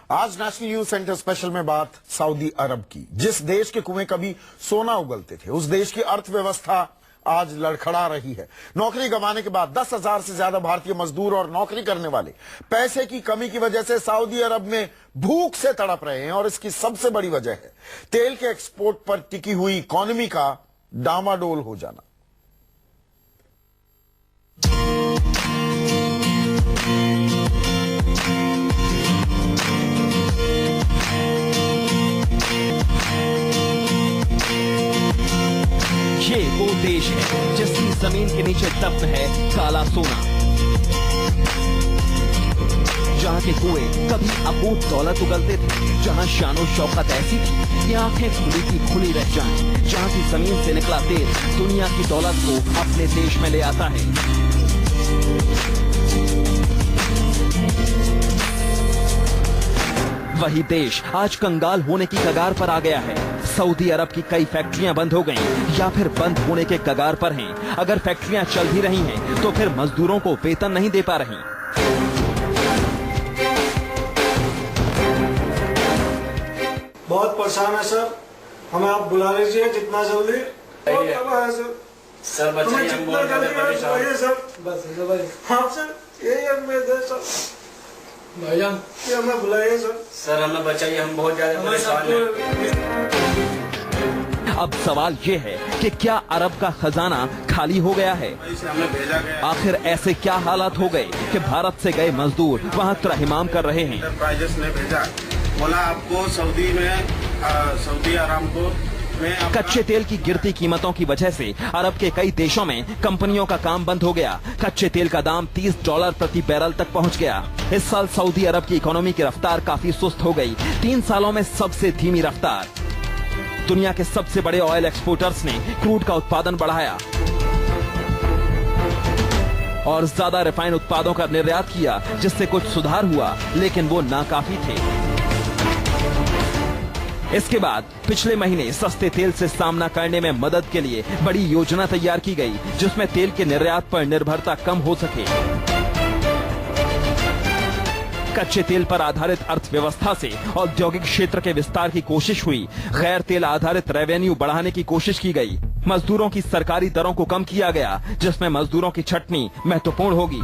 आज national news centre special में बात सऊदी अरब की। जिस देश के कुएं कभी सोना उगलते थे, उस देश की अर्थव्यवस्था आज लड़खड़ा रही है। नौकरी गंवाने के बाद 10,000 से ज्यादा भारतीय मजदूर और नौकरी करने वाले पैसे की कमी की वजह से सऊदी अरब में भूख से तड़प रहे हैं और इसकी सबसे बड़ी वजह है तेल के एक्सपोर्ट पर टिकी हुई इकोनॉमी का डामाडोल हो जाना। ये वो देश है जिसकी जमीन के नीचे दफ्न है काला सोना, जहाँ के कुएं कभी अकूत दौलत उगलते थे, जहाँ शानो शौकत ऐसी थी कि आंखें खुली की खुली रह जाएं, जहाँ की जमीन से निकला तेल दुनिया की दौलत को अपने देश में ले आता है। वही देश आज कंगाल होने की कगार पर आ गया है। सऊदी अरब की कई फैक्ट्रियां बंद हो गईं या फिर बंद होने के कगार पर हैं। अगर फैक्ट्रियां चल भी रही हैं तो फिर मजदूरों को वेतन नहीं दे पा रही। बहुत परेशान है सर, हमें आप बुला लीजिए जितना जल्दी। सर बच्चे हम बहुत ज्यादा परेशान हैं सर। बस भाई, हाँ सर यही है मेरे सर भाईजान, ये हमें बुलाइए सर। सर हमें बचाइए, हम बहुत ज्यादा परेशान हैं। अब सवाल ये है कि क्या अरब का खजाना खाली हो गया है? हमें भेजा गया। आखिर ऐसे क्या हालात हो गए कि भारत से गए मजदूर वहाँ त्राहिमाम कर रहे हैं? एंटरप्राइजेस ने भेजा, बोला आपको सऊदी अरामको में कच्चे तेल की गिरती कीमतों की वजह से अरब के कई देशों में कंपनियों का काम बंद हो गया। कच्चे तेल का दाम $30 प्रति बैरल तक पहुंच गया। इस साल सऊदी अरब की इकोनॉमी की रफ्तार काफी सुस्त हो गई, 3 सालों में सबसे धीमी रफ्तार। दुनिया के सबसे बड़े ऑयल एक्सपोर्टर्स ने क्रूड का उत्पादन बढ़ाया और ज्यादा रिफाइन उत्पादों का निर्यात किया, जिससे कुछ सुधार हुआ, लेकिन वो नाकाफी थे। इसके बाद पिछले महीने सस्ते तेल से सामना करने में मदद के लिए बड़ी योजना तैयार की गई, जिसमें तेल के निर्यात पर निर्भरता कम हो सके। कच्चे तेल पर आधारित अर्थव्यवस्था से औद्योगिक क्षेत्र के विस्तार की कोशिश हुई। गैर तेल आधारित रेवेन्यू बढ़ाने की कोशिश की गई। मजदूरों की सरकारी दरों को कम किया गया, जिसमें मजदूरों की छटनी महत्वपूर्ण होगी।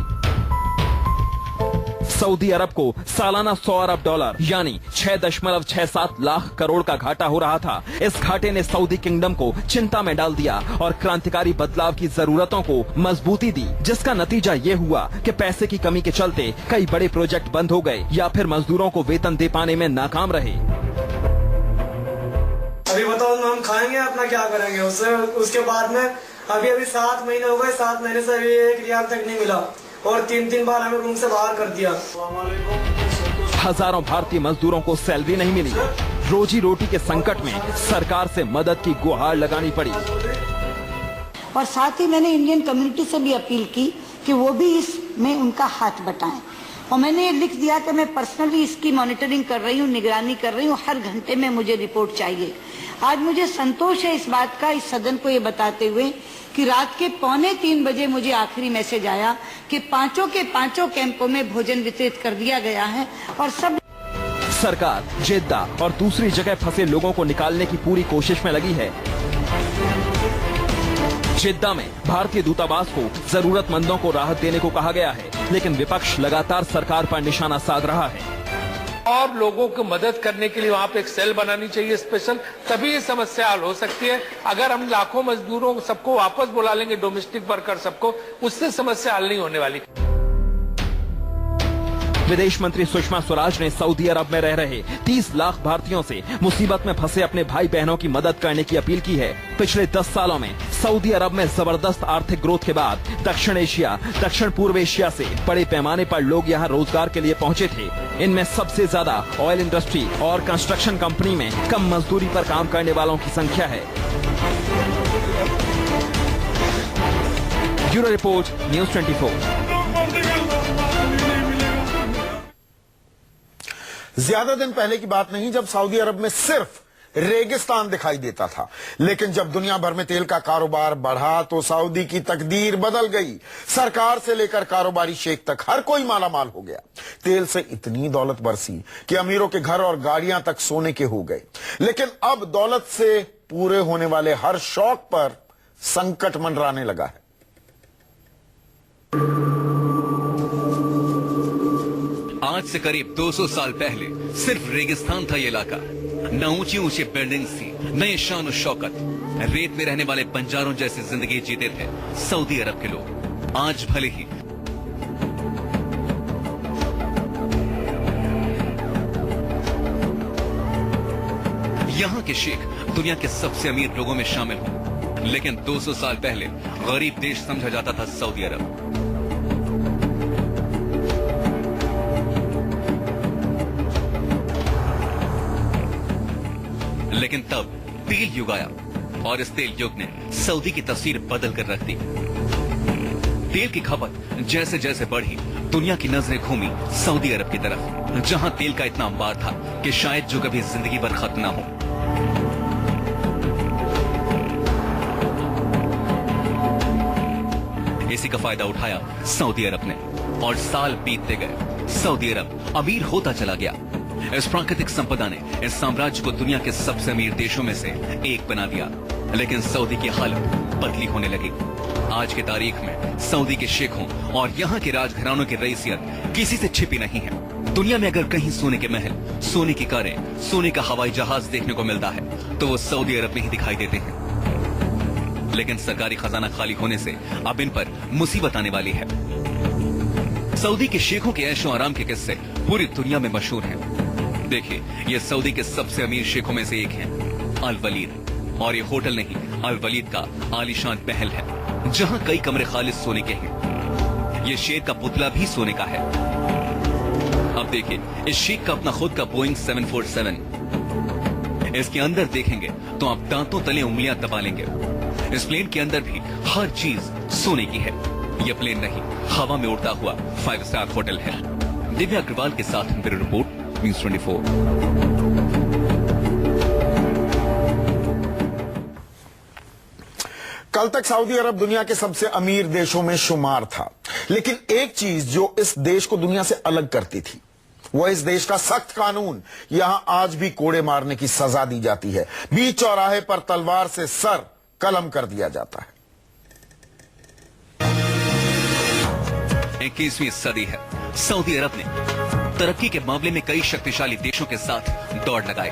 सऊदी अरब को सालाना $100 अरब यानी 6.67 लाख करोड़ का घाटा हो रहा था। इस घाटे ने सऊदी किंगडम को चिंता में डाल दिया और क्रांतिकारी बदलाव की जरूरतों को मजबूती दी, जिसका नतीजा ये हुआ कि पैसे की कमी के चलते कई बड़े प्रोजेक्ट बंद हो गए या फिर मजदूरों को वेतन दे पाने में नाकाम रहे। अभी बताओ हम खाएंगे अपना क्या करेंगे उसके बाद में अभी 7 महीने हो गए, 7 महीने से अभी 1 रियाल तक नहीं मिला और 3 बार हमें रूम से बाहर कर दिया। हजारों भारतीय मजदूरों को सैलरी नहीं मिली। रोजी रोटी के संकट में सरकार से मदद की गुहार लगानी पड़ी। और साथ ही मैंने इंडियन कम्युनिटी से भी अपील की कि वो भी इसमें उनका हाथ बटाएं। और मैंने ये लिख दिया कि मैं पर्सनली इसकी मॉनिटरिंग कर रही हूँ, निगरानी कर रही हूँ, हर घंटे में मुझे रिपोर्ट चाहिए। आज मुझे संतोष है इस बात का, इस सदन को ये बताते हुए कि रात के 2:45 बजे मुझे आखिरी मैसेज आया कि 5 के 5 कैंपों में भोजन वितरित कर दिया गया है और सब सरकार जेद्दा और दूसरी जगह फंसे लोगों को निकालने की पूरी कोशिश में लगी है। जेद्दा में भारतीय दूतावास को जरूरतमंदों को राहत देने को कहा गया है, लेकिन विपक्ष लगातार सरकार पर निशाना साध रहा है। और लोगों को मदद करने के लिए वहां पे एक सेल बनानी चाहिए स्पेशल, तभी ये समस्या हल हो सकती है। अगर हम लाखों मजदूरों सबको वापस बुला लेंगे, डोमेस्टिक वर्कर सबको, उससे समस्या हल नहीं होने वाली। विदेश मंत्री सुषमा स्वराज ने सऊदी अरब में रह रहे 30 लाख भारतीयों से मुसीबत में फंसे अपने भाई बहनों की मदद करने की अपील की है। पिछले 10 सालों में सऊदी अरब में जबरदस्त आर्थिक ग्रोथ के बाद दक्षिण एशिया, दक्षिण पूर्व एशिया से बड़े पैमाने पर लोग यहाँ रोजगार के लिए पहुँचे थे। इनमें सबसे ज्यादा ऑयल इंडस्ट्री और कंस्ट्रक्शन कंपनी में कम मजदूरी पर काम करने वालों की संख्या है। Bureau report, news 24। ज्यादा दिन पहले की बात नहीं जब सऊदी अरब में सिर्फ रेगिस्तान दिखाई देता था। लेकिन जब दुनिया भर में तेल का कारोबार बढ़ा तो सऊदी की तकदीर बदल गई। सरकार से लेकर कारोबारी शेख तक हर कोई मालामाल हो गया। तेल से इतनी दौलत बरसी कि अमीरों के घर और गाड़ियां तक सोने के हो गए। लेकिन अब दौलत से पूरे होने वाले हर शौक पर संकट मंडराने लगा है। आज से करीब 200 साल पहले सिर्फ रेगिस्तान था ये इलाका। न ऊंची ऊंची बिल्डिंग्स थी, न ये शान और शौकत। रेत में रहने वाले बंजारों जैसी जिंदगी जीते थे सऊदी अरब के लोग। आज भले ही यहाँ के शेख दुनिया के सबसे अमीर लोगों में शामिल हों, लेकिन 200 साल पहले गरीब देश समझा जाता था सऊदी अरब। लेकिन तब तेल युग आया और इस तेल युग ने सऊदी की तस्वीर बदल कर रख दी। तेल की खपत जैसे जैसे बढ़ी, दुनिया की नजरें घूमी सऊदी अरब की तरफ, जहां तेल का इतना अंबार था कि शायद जो कभी जिंदगी भर खत्म ना हो। इसी का फायदा उठाया सऊदी अरब ने और साल बीतते गए। सऊदी अरब अमीर होता चला गया। इस प्राकृतिक संपदा ने इस साम्राज्य को दुनिया के सबसे अमीर देशों में से एक बना दिया। लेकिन सऊदी की हालत बदली होने लगी। आज की तारीख में सऊदी के शेखों और यहाँ के राजघरानों की रईसियत किसी से छिपी नहीं है। दुनिया में अगर कहीं सोने के महल, सोने की कारें, सोने का हवाई जहाज देखने को मिलता है तो वो सऊदी अरब में ही दिखाई देते हैं। लेकिन सरकारी खजाना खाली होने से अब इन पर मुसीबत आने वाली है। सऊदी के शेखों के ऐशो आराम के किस्से पूरी दुनिया में मशहूर हैं। देखिए, ये सऊदी के सबसे अमीर शेखों में से एक हैं, अल वलीद। और ये होटल नहीं, अल वलीद का आलीशान महल है, जहां कई कमरे खालिस सोने के हैं। ये शेर का पुतला भी सोने का है। अब देखिए, इस शेख का अपना खुद का बोइंग 747। इसके अंदर देखेंगे तो आप दांतों तले उंगलियां दबा लेंगे। इस प्लेन के अंदर भी हर चीज सोने की है। यह प्लेन नहीं, हवा में उड़ता हुआ 5 स्टार होटल है। दिव्या अग्रवाल के साथ ब्यूरो रिपोर्ट, न्यूज़ 24। कल तक सऊदी अरब दुनिया के सबसे अमीर देशों में शुमार था। लेकिन एक चीज जो इस देश को दुनिया से अलग करती थी, वो इस देश का सख्त कानून। यहां आज भी कोड़े मारने की सजा दी जाती है। बीच चौराहे पर तलवार से सर कलम कर दिया जाता है। 21वीं सदी है। सऊदी अरब ने तरक्की के मामले में कई शक्तिशाली देशों के साथ दौड़ लगाई।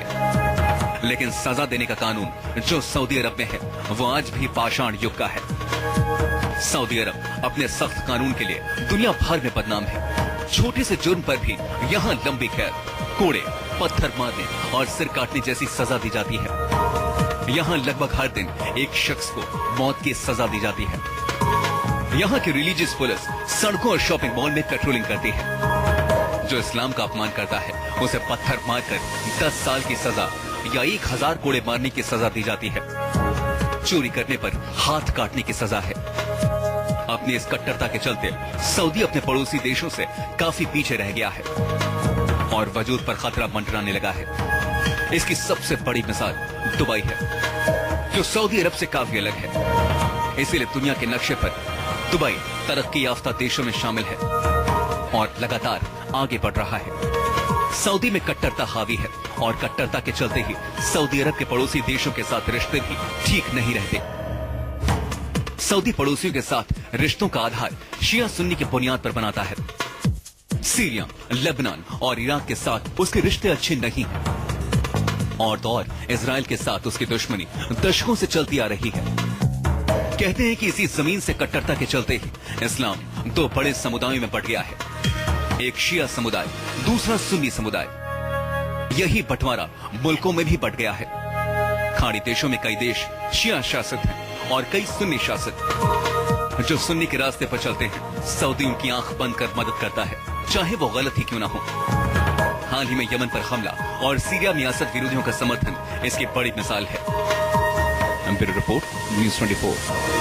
लेकिन सजा देने का कानून जो सऊदी अरब में है वो आज भी पाषाण युग का है। सऊदी अरब अपने सख्त कानून के लिए दुनिया भर में बदनाम है। छोटे से जुर्म पर भी यहाँ लंबी कैद, कोड़े, पत्थर मारने और सिर काटने जैसी सजा दी जाती है। यहाँ लगभग हर दिन एक शख्स को मौत की सजा दी जाती है। यहाँ की रिलीजियस पुलिस सड़कों और शॉपिंग मॉल में पेट्रोलिंग करती है। जो इस्लाम का अपमान करता है उसे पत्थर मारकर 10 साल की सजा या 1000 कोड़े मारने की सजा दी जाती है। चोरी करने पर हाथ काटने की सजा है। अपनी इस कट्टरता के चलते सऊदी अपने पड़ोसी देशों से काफी पीछे रह गया है और वजूद पर खतरा मंडराने लगा है। इसकी सबसे बड़ी मिसाल दुबई है, जो सऊदी अरब से काफी अलग है। इसीलिए दुनिया के नक्शे पर दुबई तरक्की याफ्ता देशों में शामिल है और लगातार आगे बढ़ रहा है। सऊदी में कट्टरता हावी है और कट्टरता के चलते ही सऊदी अरब के पड़ोसी देशों के साथ रिश्ते भी ठीक नहीं रहते। सऊदी पड़ोसियों के साथ रिश्तों का आधार शिया सुन्नी की बुनियाद पर बनाता है। सीरिया, लेबनान और इराक के साथ उसके रिश्ते अच्छे नहीं हैं और तो और इजराइल के साथ उसकी दुश्मनी दशकों से चलती आ रही है। कहते हैं कि इसी जमीन से कट्टरता के चलते ही इस्लाम 2 बड़े समुदायों में बंट गया है, एक शिया समुदाय, दूसरा सुन्नी समुदाय। यही बंटवारा मुल्कों में भी बंट गया है। खाड़ी देशों में कई देश शिया शासित हैं और कई सुन्नी शासित। जो सुन्नी के रास्ते पर चलते हैं, सऊदी उनकी आंख बंद कर मदद करता है, चाहे वो गलत ही क्यों ना हो। हाल ही में यमन पर हमला और सीरिया में असद विरोधियों का समर्थन इसकी बड़ी मिसाल है। Bureau report, news 24।